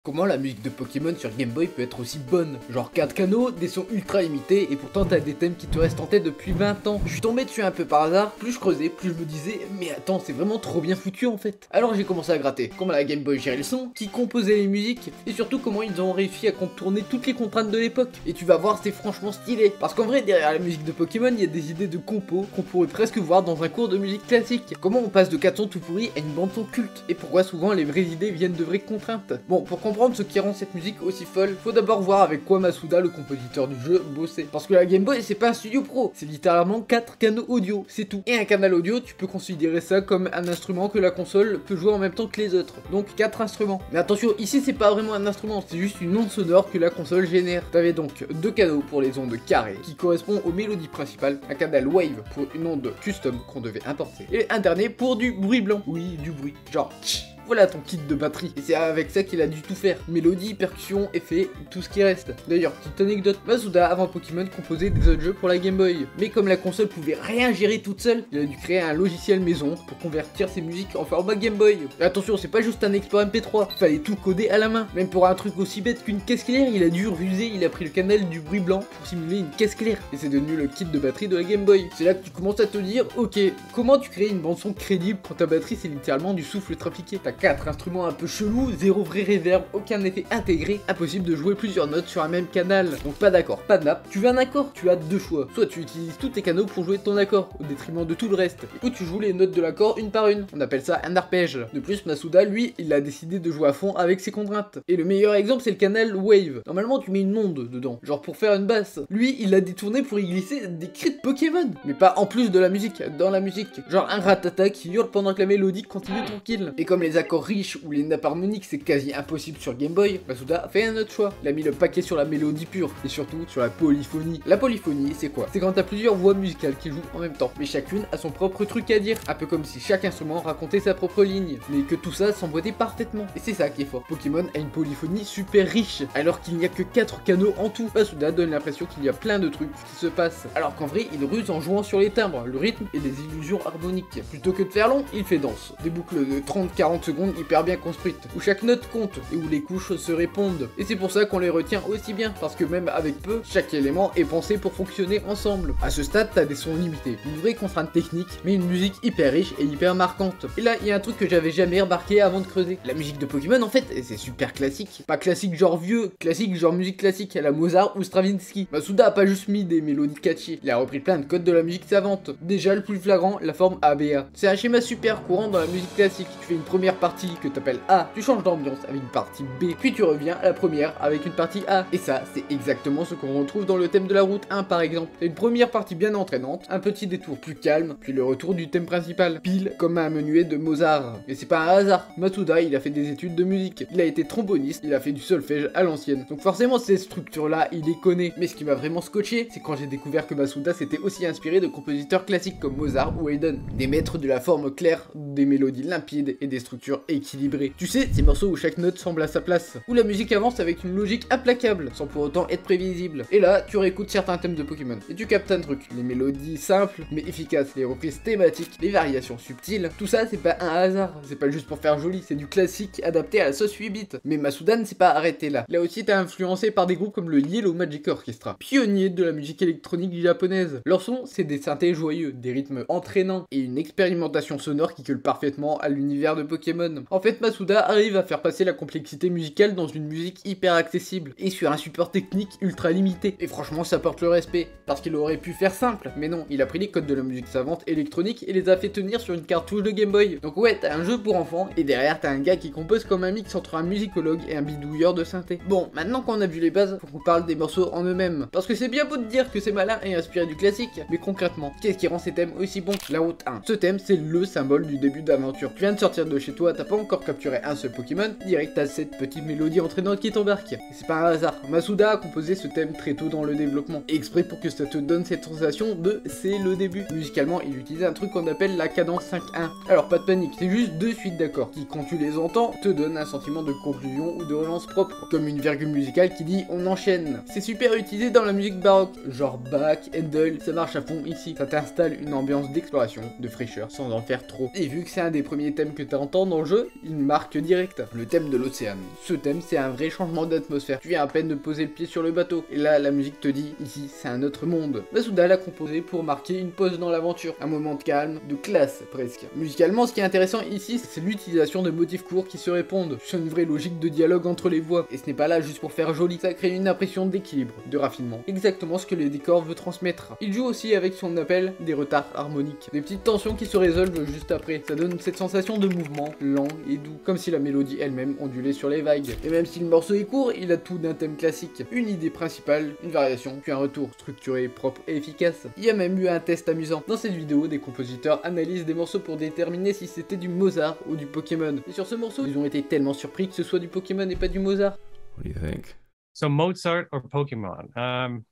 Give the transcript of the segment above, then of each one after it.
Comment la musique de Pokémon sur Game Boy peut être aussi bonne? Genre 4 canaux, des sons ultra limités et pourtant t'as des thèmes qui te restent en tête depuis 20 ans. Je suis tombé dessus un peu par hasard, plus je creusais, plus je me disais mais attends c'est vraiment trop bien foutu en fait. Alors j'ai commencé à gratter comment la Game Boy gérait le son, qui composait les musiques et surtout comment ils ont réussi à contourner toutes les contraintes de l'époque. Et tu vas voir c'est franchement stylé. Parce qu'en vrai derrière la musique de Pokémon il y a des idées de compos qu'on pourrait presque voir dans un cours de musique classique. Comment on passe de 4 sons tout pourris à une bande son culte et pourquoi souvent les vraies idées viennent de vraies contraintes. Bon pour comprendre ce qui rend cette musique aussi folle, faut d'abord voir avec quoi Masuda, le compositeur du jeu, bossait. Parce que la Game Boy c'est pas un studio pro, c'est littéralement 4 canaux audio, c'est tout. Et un canal audio, tu peux considérer ça comme un instrument que la console peut jouer en même temps que les autres. Donc 4 instruments. Mais attention, ici c'est pas vraiment un instrument, c'est juste une onde sonore que la console génère. T'avais donc 2 canaux pour les ondes carrées, qui correspondent aux mélodies principales, un canal wave pour une onde custom qu'on devait importer, et un dernier pour du bruit blanc. Oui, du bruit. Genre tch. Voilà ton kit de batterie. Et c'est avec ça qu'il a dû tout faire. Mélodie, percussion, effets, tout ce qui reste. D'ailleurs, petite anecdote, Masuda avant Pokémon composait des autres jeux pour la Game Boy. Mais comme la console pouvait rien gérer toute seule, il a dû créer un logiciel maison pour convertir ses musiques en format Game Boy. Et attention, c'est pas juste un export MP3, il fallait tout coder à la main. Même pour un truc aussi bête qu'une caisse claire, il a dû ruser, il a pris le canal du bruit blanc pour simuler une caisse claire. Et c'est devenu le kit de batterie de la Game Boy. C'est là que tu commences à te dire, ok, comment tu crées une bande son crédible quand ta batterie c'est littéralement du souffle trafiqué? T'as 4 instruments un peu chelous, zéro vrai reverb, aucun effet intégré, impossible de jouer plusieurs notes sur un même canal. Donc pas d'accord, pas de nappe, tu veux un accord, tu as deux choix. Soit tu utilises tous tes canaux pour jouer ton accord, au détriment de tout le reste, ou tu joues les notes de l'accord une par une. On appelle ça un arpège. De plus, Masuda, lui, il a décidé de jouer à fond avec ses contraintes. Et le meilleur exemple, c'est le canal Wave. Normalement, tu mets une onde dedans, genre pour faire une basse. Lui, il l'a détourné pour y glisser des cris de Pokémon. Mais pas en plus de la musique, dans la musique. Genre un ratata qui hurle pendant que la mélodie continue tranquille. Et comme les accords riches ou les nappes harmoniques c'est quasi impossible sur Game Boy, Masuda a fait un autre choix. Il a mis le paquet sur la mélodie pure et surtout sur la polyphonie. La polyphonie c'est quoi? C'est quand t'as plusieurs voix musicales qui jouent en même temps, mais chacune a son propre truc à dire. Un peu comme si chaque instrument racontait sa propre ligne, mais que tout ça s'emboîtait parfaitement. Et c'est ça qui est fort. Pokémon a une polyphonie super riche, alors qu'il n'y a que 4 canaux en tout. Masuda donne l'impression qu'il y a plein de trucs qui se passent, alors qu'en vrai il ruse en jouant sur les timbres, le rythme et les illusions harmoniques. Plutôt que de faire long, il fait danse. Des boucles de 30-40 secondes hyper bien construites, où chaque note compte et où les couches se répondent. Et c'est pour ça qu'on les retient aussi bien, parce que même avec peu, chaque élément est pensé pour fonctionner ensemble. À ce stade, t'as des sons limités, une vraie contrainte technique, mais une musique hyper riche et hyper marquante. Et là, il y a un truc que j'avais jamais remarqué avant de creuser. La musique de Pokémon, en fait, c'est super classique. Pas classique genre vieux, classique genre musique classique à la Mozart ou Stravinsky. Masuda a pas juste mis des mélodies catchy, il a repris plein de codes de la musique savante. Déjà, le plus flagrant, la forme ABA. C'est un schéma super courant dans la musique classique. Tu fais une première partie que t'appelles A, tu changes d'ambiance avec une partie B, puis tu reviens à la première avec une partie A. Et ça, c'est exactement ce qu'on retrouve dans le thème de la route 1 par exemple. C'est une première partie bien entraînante, un petit détour plus calme, puis le retour du thème principal, pile comme un menuet de Mozart. Et c'est pas un hasard, Masuda il a fait des études de musique, il a été tromboniste, il a fait du solfège à l'ancienne. Donc forcément ces structures là, il les connaît. Mais ce qui m'a vraiment scotché, c'est quand j'ai découvert que Masuda s'était aussi inspiré de compositeurs classiques comme Mozart ou Haydn, des maîtres de la forme claire, des mélodies limpides et des structures équilibrées. Tu sais, ces morceaux où chaque note semble à sa place, où la musique avance avec une logique implacable, sans pour autant être prévisible. Et là, tu réécoutes certains thèmes de Pokémon, et tu captes un truc, les mélodies simples mais efficaces, les reprises thématiques, les variations subtiles, tout ça c'est pas un hasard, c'est pas juste pour faire joli, c'est du classique adapté à la sauce 8 bits. Mais Masuda ne s'est pas arrêté là. Là aussi t'es influencé par des groupes comme le Yellow Magic Orchestra, pionnier de la musique électronique japonaise. Leur son, c'est des synthés joyeux, des rythmes entraînants, et une expérimentation sonore qui colle parfaitement à l'univers de Pokémon. En fait, Masuda arrive à faire passer la complexité musicale dans une musique hyper accessible et sur un support technique ultra limité. Et franchement ça porte le respect, parce qu'il aurait pu faire simple, mais non, il a pris les codes de la musique savante électronique et les a fait tenir sur une cartouche de Game Boy. Donc ouais, t'as un jeu pour enfants et derrière t'as un gars qui compose comme un mix entre un musicologue et un bidouilleur de synthé. Bon, maintenant qu'on a vu les bases, faut qu'on parle des morceaux en eux-mêmes, parce que c'est bien beau de dire que c'est malin et inspiré du classique, mais concrètement, qu'est-ce qui rend ces thèmes aussi bons? La route 1. Ce thème c'est le symbole du début d'aventure. Tu viens de sortir de chez toi, t'as pas encore capturé un seul Pokémon, direct t'as cette petite mélodie entraînante qui t'embarque. Et c'est pas un hasard, Masuda a composé ce thème très tôt dans le développement, exprès pour que ça te donne cette sensation de c'est le début. Musicalement, il utilise un truc qu'on appelle la cadence 5-1. Alors pas de panique, c'est juste deux suites d'accords qui, quand tu les entends, te donnent un sentiment de conclusion ou de relance propre, comme une virgule musicale qui dit on enchaîne. C'est super utilisé dans la musique baroque, genre Bach, Handel, ça marche à fond ici. Ça t'installe une ambiance d'exploration, de fraîcheur, sans en faire trop. Et vu que c'est un des premiers thèmes que t'entends dans dans le jeu, il marque direct. Le thème de l'océan. Ce thème, c'est un vrai changement d'atmosphère. Tu viens à peine de poser le pied sur le bateau, et là, la musique te dit, ici, c'est un autre monde. Masuda l'a composé pour marquer une pause dans l'aventure, un moment de calme, de classe presque. Musicalement, ce qui est intéressant ici, c'est l'utilisation de motifs courts qui se répondent. C'est une vraie logique de dialogue entre les voix, et ce n'est pas là juste pour faire joli. Ça crée une impression d'équilibre, de raffinement. Exactement ce que le décor veut transmettre. Il joue aussi avec ce qu'on appelle des retards harmoniques. Des petites tensions qui se résolvent juste après. Ça donne cette sensation de mouvement lent et doux, comme si la mélodie elle-même ondulait sur les vagues. Et même si le morceau est court, il a tout d'un thème classique. Une idée principale, une variation, puis un retour structuré, propre et efficace. Il y a même eu un test amusant. Dans cette vidéo, des compositeurs analysent des morceaux pour déterminer si c'était du Mozart ou du Pokémon. Et sur ce morceau, ils ont été tellement surpris que ce soit du Pokémon et pas du Mozart. What do you think? So Mozart or Pokemon?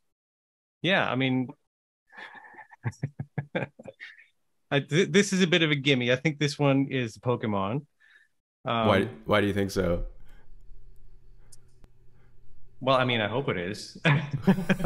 Yeah, I mean, this is a bit of a gimme. I think this one is Pokemon. Why do you think so? Well, I mean, I hope it is.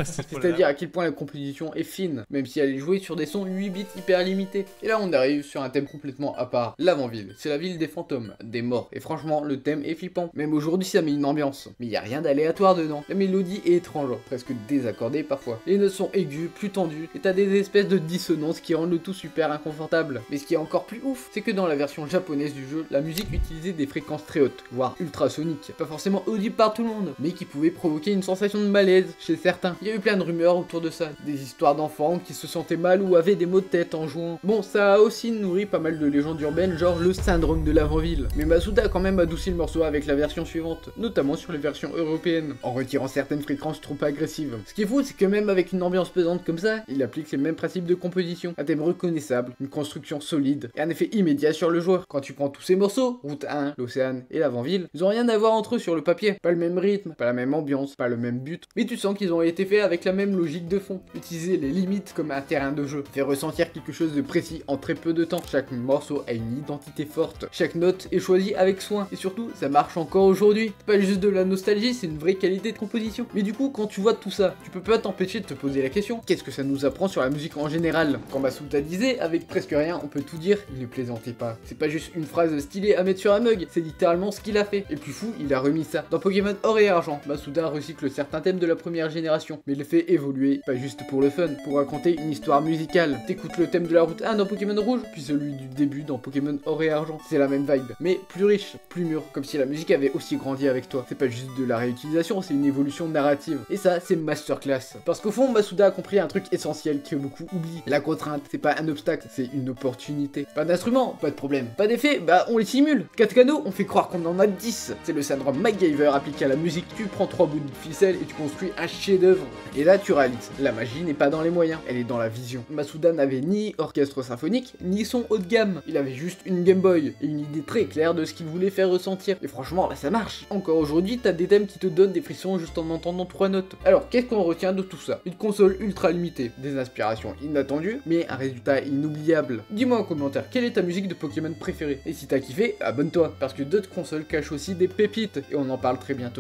C'est-à-dire à quel point la composition est fine, même si elle est jouée sur des sons 8 bits hyper limités. Et là on arrive sur un thème complètement à part, l'avant-ville. C'est la ville des fantômes, des morts. Et franchement, le thème est flippant. Même aujourd'hui ça met une ambiance. Mais il y a rien d'aléatoire dedans. La mélodie est étrange, presque désaccordée parfois. Les notes sont aiguës, plus tendues, et t'as des espèces de dissonances qui rendent le tout super inconfortable. Mais ce qui est encore plus ouf, c'est que dans la version japonaise du jeu, la musique utilisait des fréquences très hautes, voire ultrasoniques. Pas forcément audibles par tout le monde, mais qui pouvaient provoquer une sensation de malaise chez certains. Il y a eu plein de rumeurs autour de ça, des histoires d'enfants qui se sentaient mal ou avaient des maux de tête en jouant. Bon, ça a aussi nourri pas mal de légendes urbaines, genre le syndrome de l'avant-ville. Mais Masuda a quand même adouci le morceau avec la version suivante, notamment sur les versions européennes, en retirant certaines fréquences trop agressives. Ce qui est fou, c'est que même avec une ambiance pesante comme ça, il applique les mêmes principes de composition, un thème reconnaissable, une construction solide, et un effet immédiat sur le joueur. Quand tu prends tous ces morceaux, Route 1, l'Océan et l'avant-ville, ils ont rien à voir entre eux sur le papier. Pas le même rythme, pas la même ambiance, pas le même but, mais tu sens qu'ils ont été faits avec la même logique de fond. Utiliser les limites comme un terrain de jeu, fait ressentir quelque chose de précis en très peu de temps. Chaque morceau a une identité forte, chaque note est choisie avec soin, et surtout, ça marche encore aujourd'hui. C'est pas juste de la nostalgie, c'est une vraie qualité de composition. Mais du coup, quand tu vois tout ça, tu peux pas t'empêcher de te poser la question, qu'est-ce que ça nous apprend sur la musique en général? Quand Masuda disait, avec presque rien, on peut tout dire, il ne plaisantait pas. C'est pas juste une phrase stylée à mettre sur un mug, c'est littéralement ce qu'il a fait. Et plus fou, il a remis ça. Dans Pokémon Or et Argent, Masuda recycle certains thèmes de la première génération, mais le fait évoluer, pas juste pour le fun, pour raconter une histoire musicale. T'écoutes le thème de la route 1 dans Pokémon Rouge, puis celui du début dans Pokémon Or et Argent. C'est la même vibe, mais plus riche, plus mûr, comme si la musique avait aussi grandi avec toi. C'est pas juste de la réutilisation, c'est une évolution narrative. Et ça, c'est masterclass. Parce qu'au fond, Masuda a compris un truc essentiel que beaucoup oublient. La contrainte, c'est pas un obstacle, c'est une opportunité. Pas d'instrument, pas de problème. Pas d'effet, bah on les simule. 4 canaux, on fait croire qu'on en a 10. C'est le syndrome MacGyver appliqué à la musique. Tu prends 3 bouts de ficelle et tu construis un chef-d'œuvre. Et là, tu réalises, la magie n'est pas dans les moyens, elle est dans la vision. Masuda n'avait ni orchestre symphonique, ni son haut de gamme. Il avait juste une Game Boy et une idée très claire de ce qu'il voulait faire ressentir. Et franchement, là, ça marche. Encore aujourd'hui, t'as des thèmes qui te donnent des frissons juste en entendant 3 notes. Alors, qu'est-ce qu'on retient de tout ça? Une console ultra limitée, des inspirations inattendues, mais un résultat inoubliable. Dis-moi en commentaire, quelle est ta musique de Pokémon préférée? Et si t'as kiffé, abonne-toi, parce que d'autres consoles cachent aussi des pépites, et on en parle très bientôt.